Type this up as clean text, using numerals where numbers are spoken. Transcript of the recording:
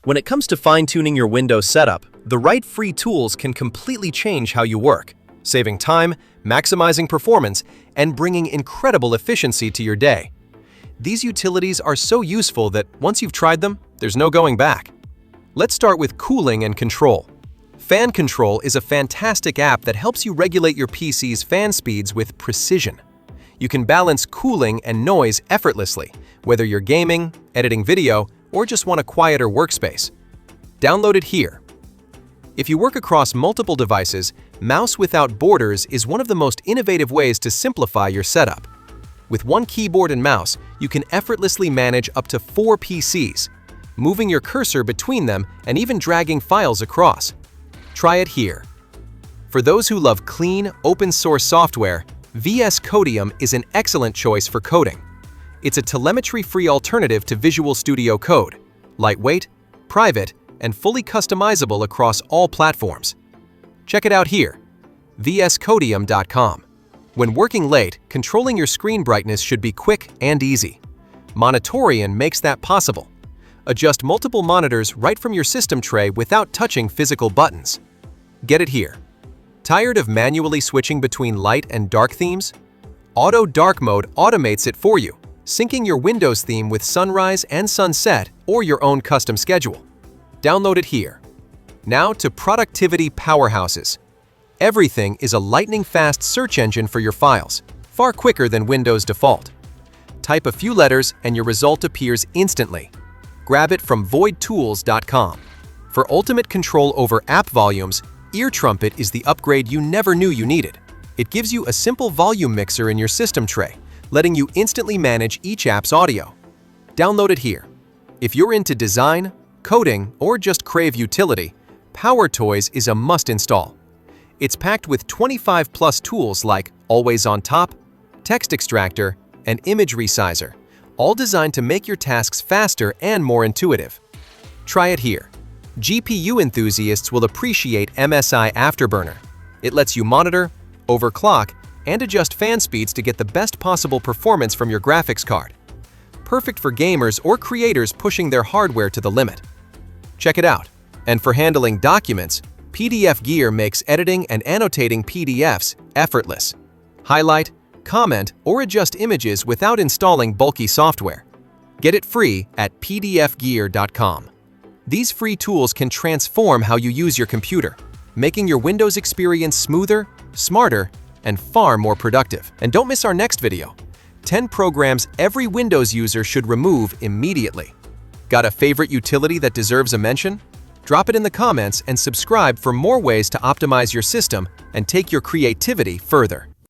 When it comes to fine-tuning your Windows setup, the right free tools can completely change how you work, saving time, maximizing performance, and bringing incredible efficiency to your day. These utilities are so useful that once you've tried them, there's no going back. Let's start with cooling and control. Fan Control is a fantastic app that helps you regulate your PC's fan speeds with precision. You can balance cooling and noise effortlessly, whether you're gaming, editing video, or just want a quieter workspace. Download it here. If you work across multiple devices, Mouse Without Borders is one of the most innovative ways to simplify your setup. With one keyboard and mouse, you can effortlessly manage up to 4 PCs, moving your cursor between them and even dragging files across. Try it here. For those who love clean, open-source software, VS Codium is an excellent choice for coding. It's a telemetry-free alternative to Visual Studio Code, lightweight, private, and fully customizable across all platforms. Check it out here, vscodium.com. When working late, controlling your screen brightness should be quick and easy. Monitorian makes that possible. Adjust multiple monitors right from your system tray without touching physical buttons. Get it here. Tired of manually switching between light and dark themes? Auto Dark Mode automates it for you, syncing your Windows theme with sunrise and sunset or your own custom schedule. Download it here. Now to productivity powerhouses. Everything is a lightning-fast search engine for your files, far quicker than Windows default. Type a few letters and your result appears instantly. Grab it from voidtools.com. For ultimate control over app volumes, Ear Trumpet is the upgrade you never knew you needed. It gives you a simple volume mixer in your system tray, letting you instantly manage each app's audio. Download it here. If you're into design, coding, or just crave utility, PowerToys is a must-install. It's packed with 25+ tools like Always on Top, Text Extractor, and Image Resizer, all designed to make your tasks faster and more intuitive. Try it here. GPU enthusiasts will appreciate MSI Afterburner. It lets you monitor, overclock, and adjust fan speeds to get the best possible performance from your graphics card. Perfect for gamers or creators pushing their hardware to the limit. Check it out. And for handling documents, PDF Gear makes editing and annotating PDFs effortless. Highlight, comment, or adjust images without installing bulky software. Get it free at pdfgear.com. These free tools can transform how you use your computer, making your Windows experience smoother, smarter, and far more productive. And don't miss our next video, 10 programs every Windows user should remove immediately. Got a favorite utility that deserves a mention? Drop it in the comments and subscribe for more ways to optimize your system and take your creativity further.